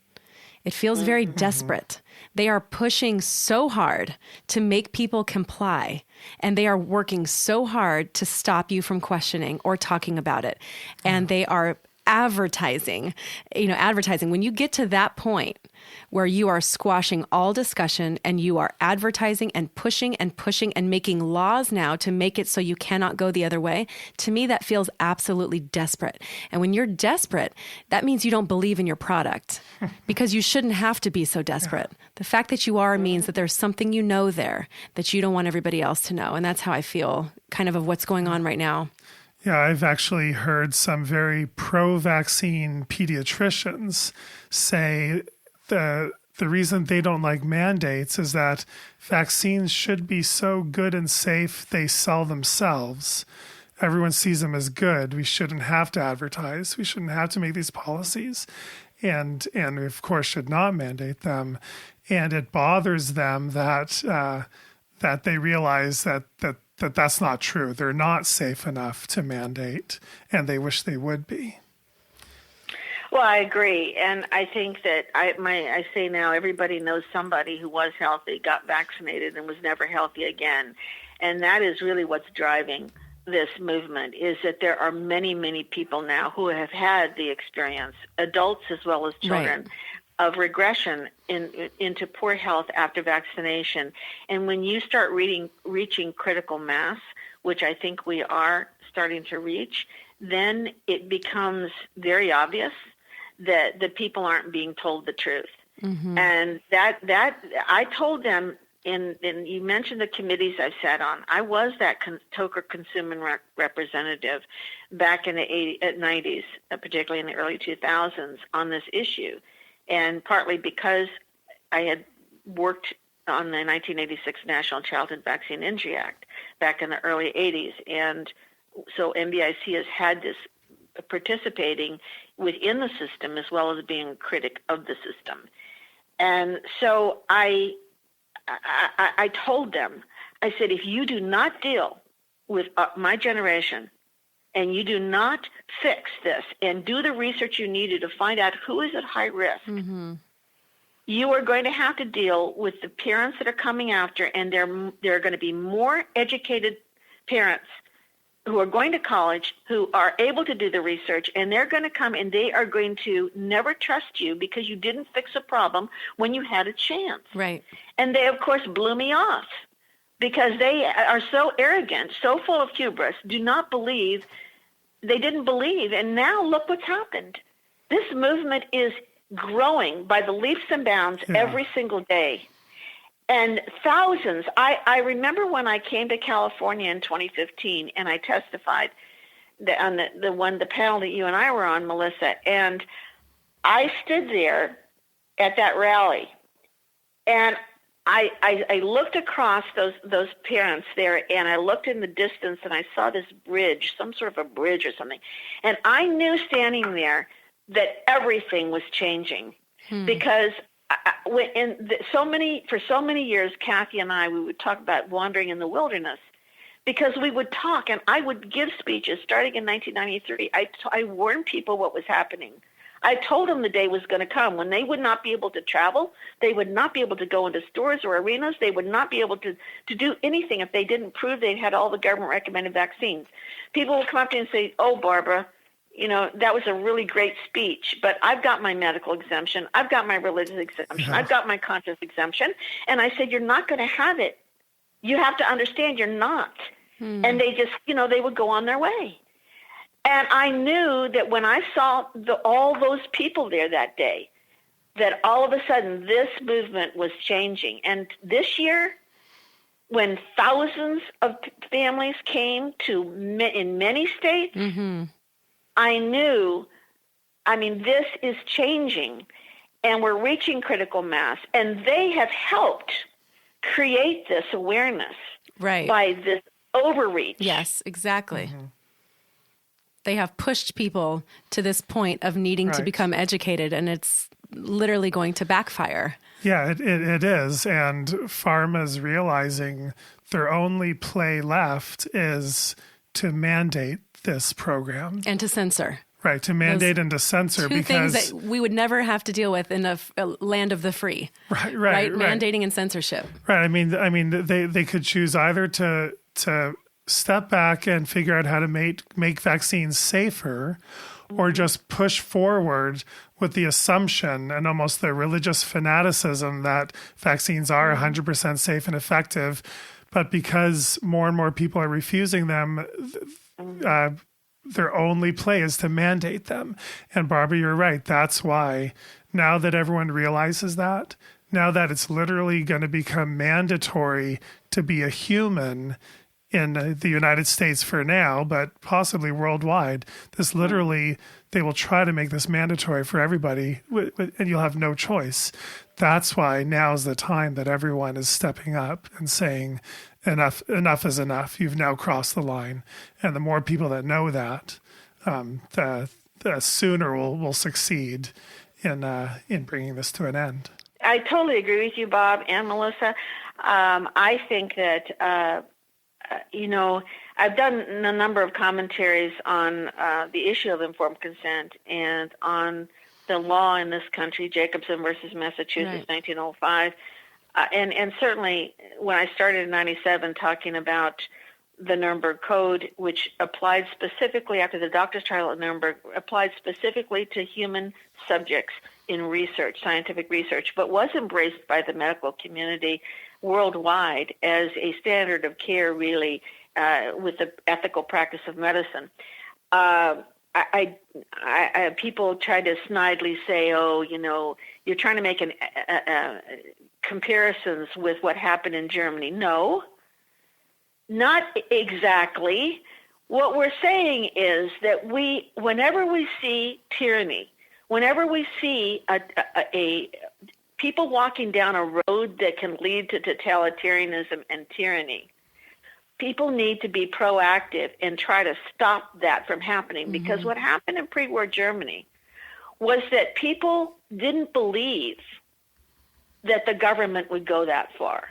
It feels very desperate. They are pushing so hard to make people comply, and they are working so hard to stop you from questioning or talking about it. And they are advertising. When you get to that point where you are squashing all discussion and you are advertising and pushing and making laws now to make it so you cannot go the other way, to me, that feels absolutely desperate. And when you're desperate, that means you don't believe in your product because you shouldn't have to be so desperate. The fact that you are means that there's something there that you don't want everybody else to know. And that's how I feel kind of what's going on right now. Yeah, I've actually heard some very pro-vaccine pediatricians say the reason they don't like mandates is that vaccines should be so good and safe they sell themselves. Everyone sees them as good. We shouldn't have to advertise. We shouldn't have to make these policies. And we, of course, should not mandate them. And it bothers them that that they realize that's not true. They're not safe enough to mandate, and they wish they would be. Well, I agree, and I think that I say now everybody knows somebody who was healthy, got vaccinated, and was never healthy again, and that is really what's driving this movement. Is that there are many, many people now who have had the experience, adults as well as children, Right. of regression into poor health after vaccination. And when you start reaching critical mass, which I think we are starting to reach, then it becomes very obvious that the people aren't being told the truth. Mm-hmm. And that I told them, and you mentioned the committees I've sat on. I was that Toker consumer representative back in the 90s, particularly in the early 2000s, on this issue. And partly because I had worked on the 1986 National Childhood Vaccine Injury Act back in the early 80s. And so NVIC has had this participating within the system as well as being a critic of the system. And so I told them, I said, if you do not deal with my generation and you do not fix this and do the research you needed to find out who is at high risk, Mm-hmm. you are going to have to deal with the parents that are coming after, and there are going to be more educated parents who are going to college who are able to do the research, and they're going to come and they are going to never trust you because you didn't fix a problem when you had a chance. Right. And they, of course, blew me off because they are so arrogant, so full of hubris, do not believe. They didn't believe, and now look what's happened. This movement is growing by the leaps and bounds every single day. And thousands. I remember when I came to California in 2015 and I testified on the panel that you and I were on, Melissa, and I stood there at that rally, and I looked across those parents there, and I looked in the distance, and I saw this bridge, some sort of a bridge or something, and I knew standing there that everything was changing because for so many years, Kathy and I, we would talk about wandering in the wilderness because we would talk, and I would give speeches starting in 1993. I warned people what was happening. I told them the day was going to come when they would not be able to travel. They would not be able to go into stores or arenas. They would not be able to do anything if they didn't prove they had all the government-recommended vaccines. People would come up to me and say, oh, Barbara, you know, that was a really great speech, but I've got my medical exemption. I've got my religious exemption. I've got my conscience exemption. And I said, you're not going to have it. You have to understand you're not. And they just, they would go on their way. And I knew that when I saw all those people there that day, that all of a sudden this movement was changing. And this year, when thousands of families came in many states, I knew, this is changing, and we're reaching critical mass, and they have helped create this awareness by this overreach. Yes, exactly. They have pushed people to this point of needing to become educated, and it's literally going to backfire. Yeah, it is. And pharma's realizing their only play left is to mandate this program. And to censor. Right, to mandate and to censor Two because things that we would never have to deal with in a land of the free. Right. Mandating and censorship. Right. They could choose either to step back and figure out how to make vaccines safer, or just push forward with the assumption and almost the religious fanaticism that vaccines are 100% safe and effective. But because more and more people are refusing them, their only play is to mandate them. And Barbara, you're right. That's why now that everyone realizes that, now that it's literally going to become mandatory to be a human in the United States for now, but possibly worldwide, they will try to make this mandatory for everybody, and you'll have no choice. That's why now's the time that everyone is stepping up and saying, enough is enough. You've now crossed the line. And the more people that know that, the sooner we'll succeed in bringing this to an end. I totally agree with you, Bob and Melissa. I think that, I've done a number of commentaries on the issue of informed consent and on the law in this country, Jacobson versus Massachusetts, 1905. And certainly when I started in 97 talking about the Nuremberg Code, which applied specifically after the doctor's trial at Nuremberg, applied specifically to human subjects in research, scientific research, but was embraced by the medical community worldwide as a standard of care, really, with the ethical practice of medicine. People try to snidely say, you're trying to make comparisons with what happened in Germany. No, not exactly. What we're saying is that whenever we see tyranny, whenever we see a people walking down a road that can lead to totalitarianism and tyranny, people need to be proactive and try to stop that from happening. Because what happened in pre-war Germany was that people didn't believe that the government would go that far.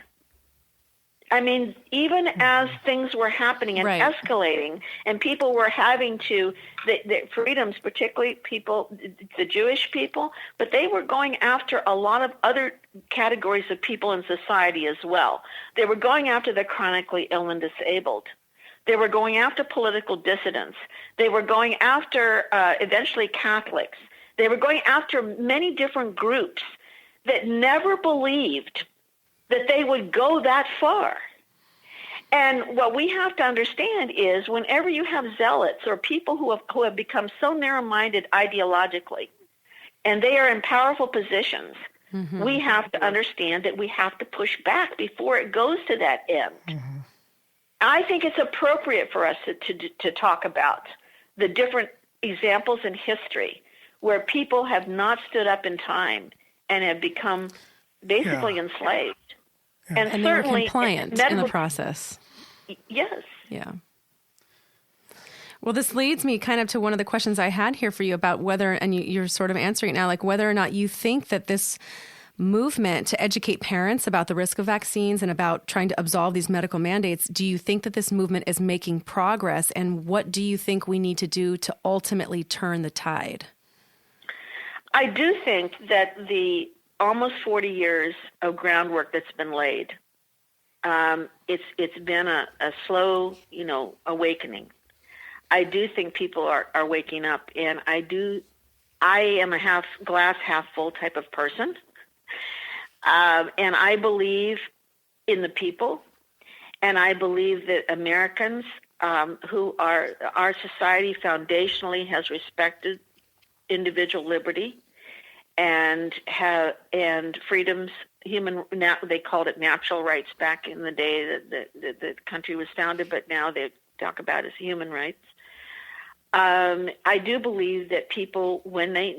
I mean, even as things were happening and escalating, and people were having to, the freedoms, particularly people, the Jewish people, but they were going after a lot of other categories of people in society as well. They were going after the chronically ill and disabled. They were going after political dissidents. They were going after eventually Catholics. They were going after many different groups that never believed that they would go that far. And what we have to understand is whenever you have zealots or people who have become so narrow-minded ideologically, and they are in powerful positions, we have to understand that we have to push back before it goes to that end. I think it's appropriate for us to talk about the different examples in history where people have not stood up in time and have become basically enslaved. And they were compliant in the process. Yes. Yeah. Well, this leads me kind of to one of the questions I had here for you about whether, and you're sort of answering it now, like whether or not you think that this movement to educate parents about the risk of vaccines and about trying to absolve these medical mandates, do you think that this movement is making progress? And what do you think we need to do to ultimately turn the tide? I do think that the almost 40 years of groundwork that's been laid, it's been a slow, awakening. I do think people are waking up, and I am a half glass, half full type of person. And I believe in the people, and I believe that Americans who are, our society foundationally has respected individual liberty and freedoms, they called it natural rights back in the day that the country was founded, but now they talk about it as human rights. I do believe that people, when they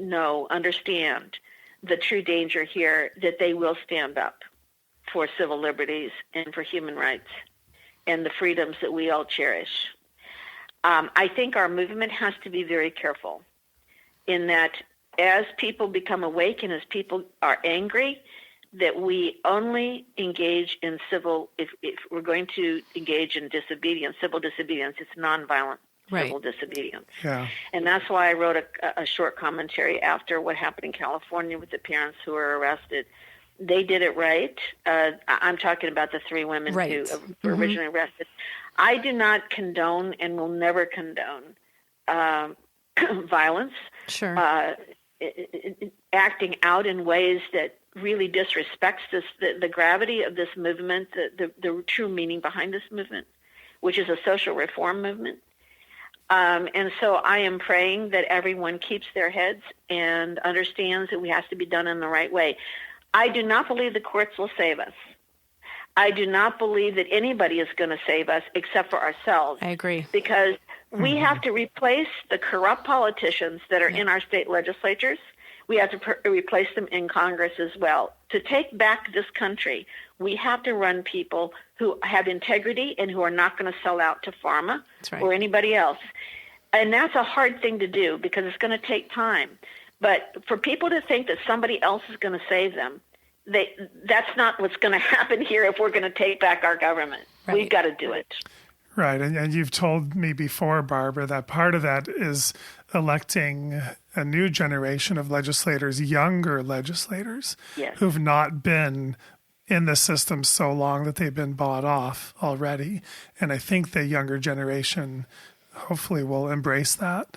understand the true danger here, that they will stand up for civil liberties and for human rights and the freedoms that we all cherish. I think our movement has to be very careful in that as people become awake and as people are angry, that we only engage in civil, if we're going to engage in disobedience, civil disobedience, it's nonviolent civil disobedience. Yeah. And that's why I wrote a short commentary after what happened in California with the parents who were arrested. They did it right. I'm talking about the 3 women who were originally arrested. I do not condone and will never condone violence. Sure. Acting out in ways that really disrespects the gravity of this movement, the true meaning behind this movement, which is a social reform movement. And so I am praying that everyone keeps their heads and understands that we have to be done in the right way. I do not believe the courts will save us. I do not believe that anybody is going to save us except for ourselves. I agree. Because we have to replace the corrupt politicians that are in our state legislatures. We have to replace them in Congress as well. To take back this country, we have to run people who have integrity and who are not going to sell out to pharma or anybody else. And that's a hard thing to do because it's going to take time. But for people to think that somebody else is going to save them, that's not what's going to happen here if we're going to take back our government. Right. We've got to do it. Right. And you've told me before, Barbara, that part of that is electing a new generation of legislators, younger legislators, Yes. who've not been in the system so long that they've been bought off already. And I think the younger generation hopefully will embrace that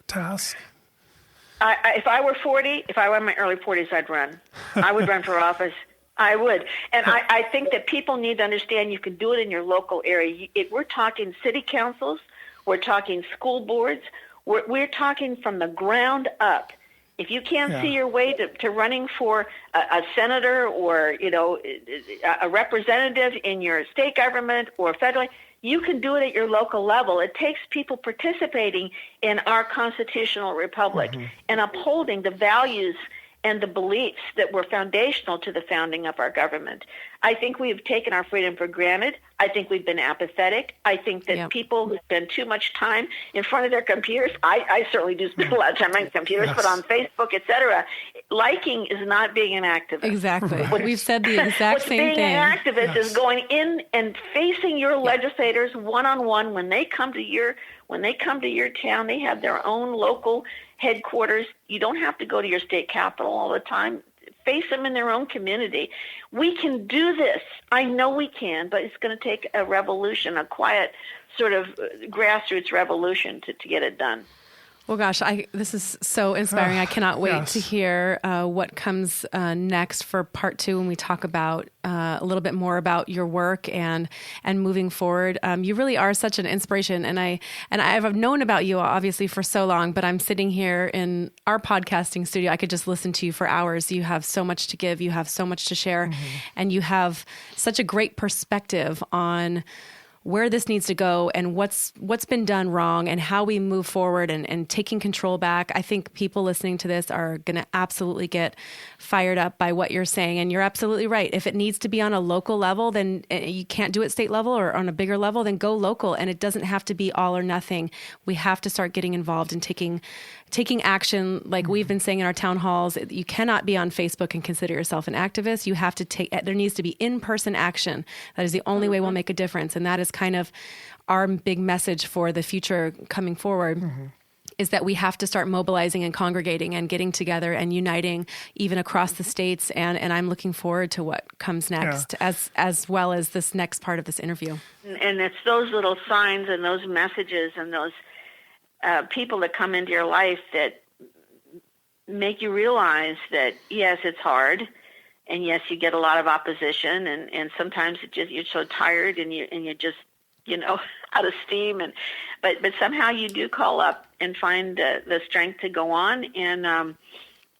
task. If I were 40, if I were in my early 40s, I'd run. I would run for office. I would. And I think that people need to understand you can do it in your local area. We're talking city councils. We're talking school boards. We're talking from the ground up. If you can't see your way to running for a senator or, a representative in your state government or federally, you can do it at your local level. It takes people participating in our constitutional republic and upholding the values and the beliefs that were foundational to the founding of our government. I think we've taken our freedom for granted. I think we've been apathetic. I think that people who spend too much time in front of their computers, I certainly do spend a lot of time on computers, but on Facebook, et cetera, liking is not being an activist. Exactly. We've said the exact same thing. Being an activist is going in and facing your legislators one-on-one when they come to your town. They have their own local headquarters. You don't have to go to your state capitol all the time. Face them in their own community. We can do this. I know we can, but it's going to take a revolution, a quiet sort of grassroots revolution to get it done. Well, gosh, this is so inspiring. I cannot wait to hear what comes next for part 2 when we talk about a little bit more about your work and moving forward. You really are such an inspiration, and I've known about you obviously for so long. But I'm sitting here in our podcasting studio. I could just listen to you for hours. You have so much to give. You have so much to share, and you have such a great perspective on where this needs to go and what's been done wrong and how we move forward and taking control back. I think people listening to this are going to absolutely get fired up by what you're saying. And you're absolutely right. If it needs to be on a local level, then you can't do it state level, or on a bigger level, then go local. And it doesn't have to be all or nothing. We have to start getting involved and taking action, like we've been saying in our town halls. You cannot be on Facebook and consider yourself an activist. You have to there needs to be in-person action. That is the only way we'll make a difference. And that is kind of our big message for the future coming forward, is that we have to start mobilizing and congregating and getting together and uniting even across the states. And I'm looking forward to what comes next, as well as this next part of this interview. And it's those little signs and those messages and those people that come into your life that make you realize that, yes, it's hard, and yes, you get a lot of opposition, and sometimes you're so tired and you're just out of steam, but somehow you do call up and find the strength to go on. And I'm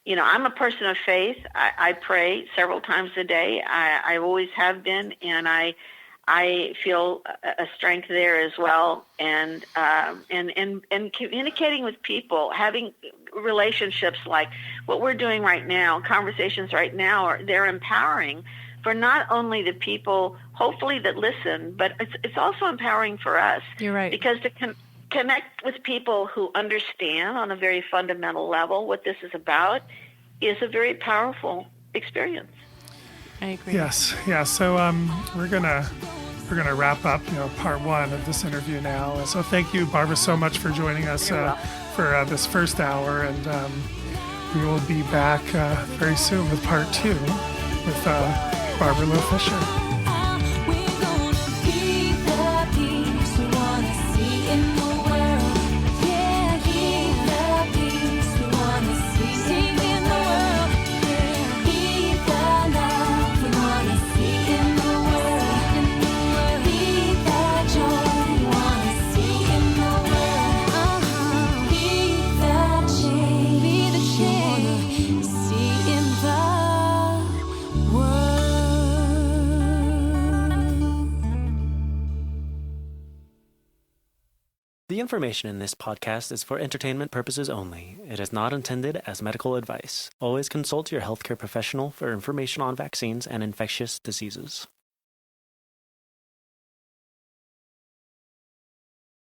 a person of faith. I pray several times a day. I always have been, and I feel a strength there as well, and communicating with people, having relationships like what we're doing right now, conversations right now, they're empowering for not only the people, hopefully, that listen, but it's also empowering for us. You're right. Because to connect with people who understand on a very fundamental level what this is about is a very powerful experience. I agree. Yes. Yeah. So we're gonna wrap up, part 1 of this interview now. And so thank you, Barbara, so much for joining us for this first hour, and we will be back very soon with part 2 with Barbara Loe Fisher. We're gonna be the peace we wanna see in the world. Yeah, be the peace we wanna see in the world. Yeah, be the love we wanna see in the world. Be the joy we wanna see in the world. Be the change we wanna see in the world. The information in this podcast is for entertainment purposes only. It is not intended as medical advice. Always consult your healthcare professional for information on vaccines and infectious diseases.